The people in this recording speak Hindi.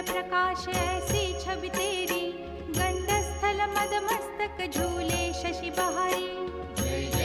प्रकाश ऐसी छवि तेरी, गंडस्थल मद मस्तक झूले शशि बहारी। जय जय